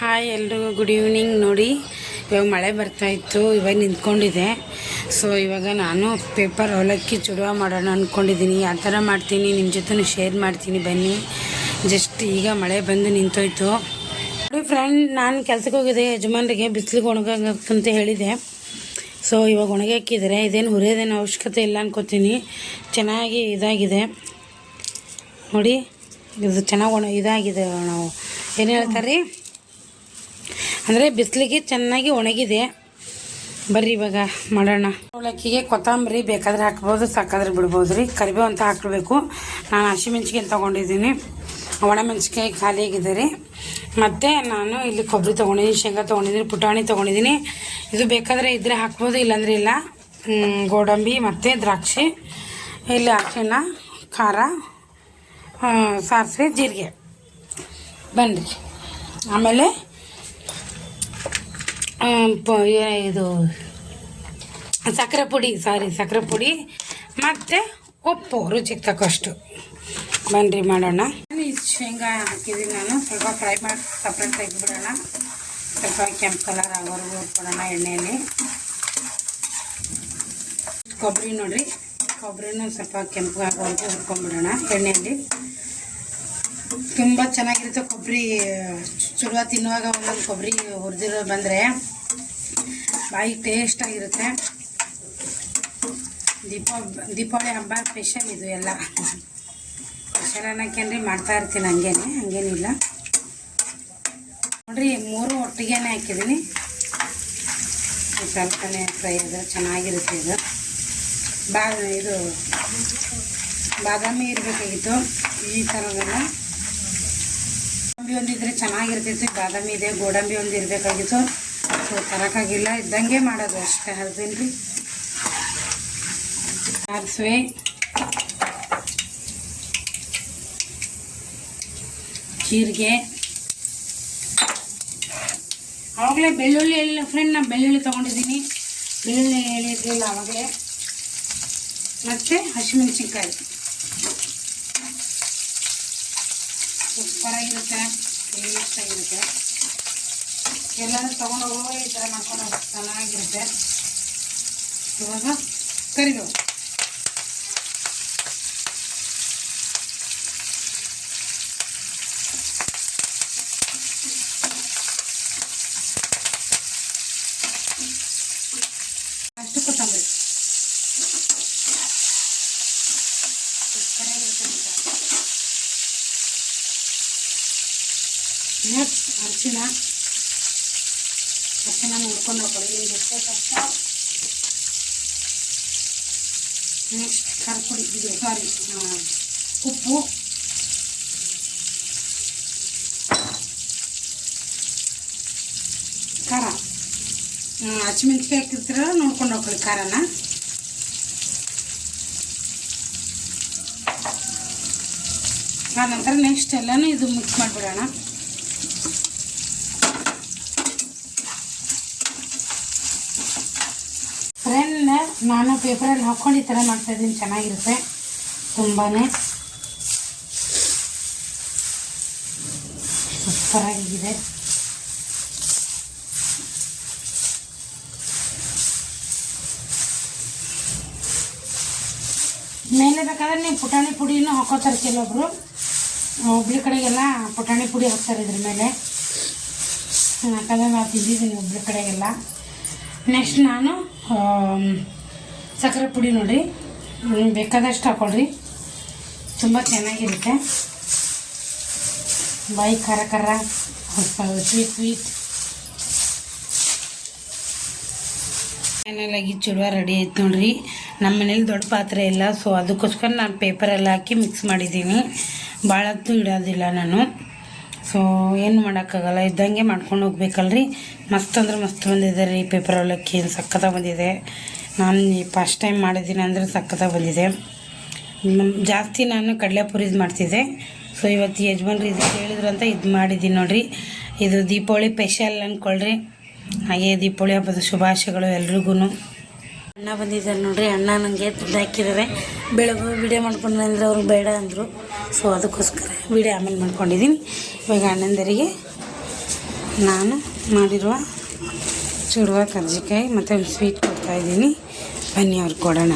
Hi ಎಲ್ರಿಗೂ good evening. ನೋಡಿ ಇವಾಗ ಮಳೆ ಬರ್ತಾಯಿತ್ತು, ಇವಾಗ ನಿಂತ್ಕೊಂಡಿದೆ. ಸೊ ಇವಾಗ ನಾನು ಪೇಪರ್ ಅವಲಕ್ಕಿ ಚುಡುವ ಮಾಡೋಣ ಅಂದ್ಕೊಂಡಿದ್ದೀನಿ. ಯಾವ ಥರ ಮಾಡ್ತೀನಿ ನಿಮ್ಮ ಜೊತೆ ಶೇರ್ ಮಾಡ್ತೀನಿ ಬನ್ನಿ. ಜಸ್ಟ್ ಈಗ ಮಳೆ ಬಂದು ನಿಂತೋಯ್ತು ನೋಡಿ ಫ್ರೆಂಡ್. ನಾನು ಕೆಲ್ಸಕ್ಕೆ ಹೋಗಿದ್ದೆ, ಯಜಮಾನ್ರಿಗೆ ಬಿಸಿಲಿಗೆ ಒಣಗಂತ ಹೇಳಿದೆ. ಸೊ ಇವಾಗ ಒಣಗಾಕಿದ್ದಾರೆ. ಇದೇನು ಹುರಿಯೋದೇನು ಅವಶ್ಯಕತೆ ಇಲ್ಲ ಅನ್ಕೋತೀನಿ. ಚೆನ್ನಾಗಿ ಇದಾಗಿದೆ ನೋಡಿ, ಇದು ಚೆನ್ನಾಗಿ ಇದಾಗಿದೆ. ನಾವು ಏನು ಹೇಳ್ತಾರೆ ಅಂದರೆ ಬಿಸಿಲಿಗೆ ಚೆನ್ನಾಗಿ ಒಣಗಿದೆ. ಬರ್ರಿ ಇವಾಗ ಮಾಡೋಣ. ಅವಲಕ್ಕಿಗೆ ಕೊತ್ತಂಬರಿ ಬೇಕಾದರೆ ಹಾಕ್ಬೋದು, ಸಾಕಾದ್ರೆ ಬಿಡ್ಬೋದು ರೀ. ಕರಿಬೇವು ಅಂತ ಹಾಕಬೇಕು. ನಾನು ಹಸಿಮೆಣ್ಸಿಕಾಯಿ ತೊಗೊಂಡಿದ್ದೀನಿ, ಒಣಮೆಣ್ಸಿಕಾಯಿ ಖಾಲಿಯಾಗಿದೆ ರೀ. ಮತ್ತು ನಾನು ಇಲ್ಲಿ ಕೊಬ್ಬರಿ ತೊಗೊಂಡಿದ್ದೀನಿ, ಶೇಂಗಾ ತೊಗೊಂಡಿದ್ದೀನಿ, ಪುಟಾಣಿ ತೊಗೊಂಡಿದ್ದೀನಿ. ಇದು ಬೇಕಾದರೆ ಇದ್ದರೆ ಹಾಕ್ಬೋದು, ಇಲ್ಲಾಂದರೆ ಇಲ್ಲ. ಗೋಡಂಬಿ ಮತ್ತು ದ್ರಾಕ್ಷಿ, ಇಲ್ಲಿ ಅರಿಶಿಣ, ಖಾರ, ಸಾಸಿವೆ, ಜೀರಿಗೆ. ಬನ್ನಿರಿ. ಆಮೇಲೆ ಇದು ಸಕ್ಕರೆ ಪುಡಿ ಮತ್ತು ಉಪ್ಪು ರುಚಿಗೆ ತಕ್ಕಷ್ಟು. ಬನ್ನಿರಿ ಮಾಡೋಣ. ಶೇಂಗಾ ಹಾಕಿದ್ದೀನಿ ನಾನು. ಸ್ವಲ್ಪ ಫ್ರೈ ಮಾಡಿ ಸಪ್ರೇಟ್ ತೆಗೆದುಬಿಡೋಣ. ಸ್ವಲ್ಪ ಕೆಂಪು ಕಲರ್ ಆಗೋವರೆಗೂ ಹುರ್ಕೊಡೋಣ ಎಣ್ಣೆಯಲ್ಲಿ. ಕೊಬ್ಬರಿ ನೋಡಿರಿ, ಕೊಬ್ಬರಿನೂ ಸ್ವಲ್ಪ ಕೆಂಪು ಆಗೋವರೆಗೂ ಹುರ್ಕೊಂಡ್ಬಿಡೋಣ ಎಣ್ಣೆಯಲ್ಲಿ. ತುಂಬ ಚೆನ್ನಾಗಿರುತ್ತೆ ಕೊಬ್ಬರಿ ಚುಡುವ ತಿನ್ನುವಾಗ. ಒಂದೊಂದು ಕೊಬ್ಬರಿ ಹುರಿದಿರೋ ಬಂದರೆ ಬಾಯಿ ಟೇಸ್ಟಾಗಿರುತ್ತೆ. ದೀಪಾವಳಿ ಹಬ್ಬ ಸ್ಪೆಷಲ್ ಇದು ಎಲ್ಲ. ಸ್ಪೆಷಲ್ ಅನ್ನೋಕ್ಕೇನ್ರಿ ಮಾಡ್ತಾ ಇರ್ತೀನಿ, ಹಂಗೇನಿಲ್ಲ ನೋಡಿರಿ. 3 ಒಟ್ಟಿಗೆ ಹಾಕಿದ್ದೀನಿ. ಸ್ವಲ್ಪನೇ ಫ್ರೈ ಇದೆ, ಚೆನ್ನಾಗಿರುತ್ತೆ ಇದು. ಇದು ಬಾದಾಮಿ ಇರಬೇಕಾಗಿತ್ತು ಈ ಥರದೆಲ್ಲ. ಗೋಡಂಬಿ ಒಂದಿದ್ರೆ ಚೆನ್ನಾಗಿರ್ತಿತ್ತು. ಬಾದಾಮಿ ಇದೆ, ಗೋಡಂಬಿ ಒಂದು ಇರಬೇಕಾಗಿತ್ತು. ಸೊ ತರೋಕ್ಕಾಗಿಲ್ಲ, ಇದ್ದಂಗೆ ಮಾಡೋದು ಅಷ್ಟೇ. ಹೌದೇನ್ರಿ. ಸಾಸಿವೆ, ಜೀರಿಗೆ, ಆವಾಗಲೇ ಬೆಳ್ಳುಳ್ಳಿ ಎಲ್ಲ ಫ್ರೆಂಡ್, ನಾನು ಬೆಳ್ಳುಳ್ಳಿ ತೊಗೊಂಡಿದ್ದೀನಿ. ಬೆಳ್ಳುಳ್ಳಿ ಹೇಳಿರಲಿಲ್ಲ ಆವಾಗಲೇ. ಮತ್ತು ಹಸಿಮೆಣಸಿನ್ಕಾಯಿ ಸೂಪರಾಗಿರುತ್ತೆ, ಟೇಸ್ಟಾಗಿರುತ್ತೆ. ಎಲ್ಲರೂ ತೊಗೊಂಡೋಗೋ ಈ ಥರ ಮಾಡ್ಕೊಂಡು ಚೆನ್ನಾಗಿರುತ್ತೆ. ಇವಾಗ ಕರಿಬೇವು, ಅಷ್ಟು ಕೊತ್ತಂಬರಿ. ನೆಕ್ಸ್ಟ್ ಅರಿಶಿಣ ನೋಡ್ಕೊಂಡು ಹೋಗ್ಕೊಳ್ಳಿ ನಿಮ್ಗೆ ಎಷ್ಟೇ ಕಷ್ಟ. ನೆಕ್ಸ್ಟ್ ಖಾರ ಪುಡಿ, ಉಪ್ಪು, ಖಾರ. ಹಸಿಮೆಣ್ಸಿಕಾಯಿ ಹಾಕಿರ್ತೀರ ನೋಡ್ಕೊಂಡು ಹೋಗ್ಕೊಳ್ಳಿ ಖಾರನ. ಆನಂತರ ನೆಕ್ಸ್ಟ್ ಎಲ್ಲನೂ ಇದು ಮಿಕ್ಸ್ ಮಾಡಿಬಿಡೋಣ. ಫ್ರೆಂಡ್, ನಾನು ಪೇಪರಲ್ಲಿ ಹಾಕ್ಕೊಂಡು ಈ ಥರ ಮಾಡ್ತಾಯಿದ್ದೀನಿ, ಚೆನ್ನಾಗಿರುತ್ತೆ ತುಂಬಾ ಸೂಪರಾಗಿದೆ. ಮೇಲೆ ಬೇಕಾದ್ರೆ ನೀವು ಪುಟಾಣಿ ಪುಡಿನೂ ಹಾಕೋತಾರೆ ಕೆಲವೊಬ್ರು. ಒಬ್ಳಿ ಕಡೆಗೆಲ್ಲ ಪುಟಾಣಿ ಪುಡಿ ಹಾಕ್ತಾರೆ ಇದ್ರ ಮೇಲೆ. ಯಾಕಂದರೆ ನಾವು ತಿಂದಿದ್ದೀನಿ ಒಬ್ಳಿ ಕಡೆಗೆಲ್ಲ. ನೆಕ್ಸ್ಟ್ ನಾನು ಸಕ್ಕರೆ ಪುಡಿ ನೋಡಿರಿ, ಬೇಕಾದಷ್ಟು ಹಾಕ್ಕೊಳ್ರಿ, ತುಂಬ ಚೆನ್ನಾಗಿರುತ್ತೆ. ಬಾಯಿ ಖಾರ ಖಾರ, ಸ್ವೀಟ್. ಫೈನಲಾಗಿ ಚುಡುವ ರೆಡಿ ಆಯ್ತು ನೋಡ್ರಿ. ನಮ್ಮ ಮನೇಲಿ ದೊಡ್ಡ ಪಾತ್ರೆ ಇಲ್ಲ, ಸೊ ಅದಕ್ಕೋಸ್ಕರ ನಾನು ಪೇಪರೆಲ್ಲ ಹಾಕಿ ಮಿಕ್ಸ್ ಮಾಡಿದ್ದೀನಿ. ಭಾಳ ಹೊತ್ತು ಇಡೋದಿಲ್ಲ ನಾನು. ಸೊ ಏನು ಮಾಡೋಕ್ಕಾಗಲ್ಲ, ಇದ್ದಂಗೆ ಮಾಡ್ಕೊಂಡು ಹೋಗ್ಬೇಕಲ್ರಿ. ಮಸ್ತ್ ಅಂದ್ರೆ ಮಸ್ತ್ ಬಂದಿದೆ ರೀ ಪೇಪರ್ ಅವಲಕ್ಕಿ, ಸಕ್ಕತ್ತಾಗಿ ಬಂದಿದೆ. ನಾನು ಫಸ್ಟ್ ಟೈಮ್ ಮಾಡಿದ್ದೀನಿ ಅಂದರೆ ಸಕ್ಕತ್ತಾಗಿ ಬಂದಿದೆ. ಜಾಸ್ತಿ ನಾನು ಕಡಲೆಪುರಿದು ಮಾಡ್ತಿದ್ದೆ. ಸೊ ಇವತ್ತು ಯಜಮಾನ್ರು ಇದು ಹೇಳಿದ್ರು ಅಂತ ಇದು ಮಾಡಿದ್ದೀನಿ ನೋಡಿರಿ. ಇದು ದೀಪಾವಳಿ ಸ್ಪೆಷಲ್ ಅಂದ್ಕೊಳ್ರಿ. ಹಾಗೆ ದೀಪಾವಳಿ ಹಬ್ಬದ ಶುಭಾಶಯಗಳು ಎಲ್ರಿಗೂ. ಅಣ್ಣ ಬಂದಿದ್ದಾರೆ ನೋಡಿರಿ. ಅಣ್ಣ ನನಗೆ ದುಡ್ಡು ಹಾಕಿದ್ದಾರೆ. ಬೆಳಗ್ಗೆ ವಿಡಿಯೋ ಮಾಡ್ಕೊಂಡು ಅಂದರೆ ಅವ್ರು ಬೇಡ ಅಂದರು. ಸೊ ಅದಕ್ಕೋಸ್ಕರ ವಿಡಿಯೋ ಆಮೇಲೆ ಮಾಡ್ಕೊಂಡಿದ್ದೀನಿ. ಇವಾಗ ಅಣ್ಣಂದರಿಗೆ ನಾನು ಮಾಡಿರುವ ಚೂಡುವ ಕರ್ಜಿಕಾಯಿ ಮತ್ತು ಒಂದು ಸ್ವೀಟ್ ಕೊಡ್ತಾಯಿದ್ದೀನಿ, ಬನ್ನಿ ಅವ್ರಿಗೆ ಕೊಡೋಣ.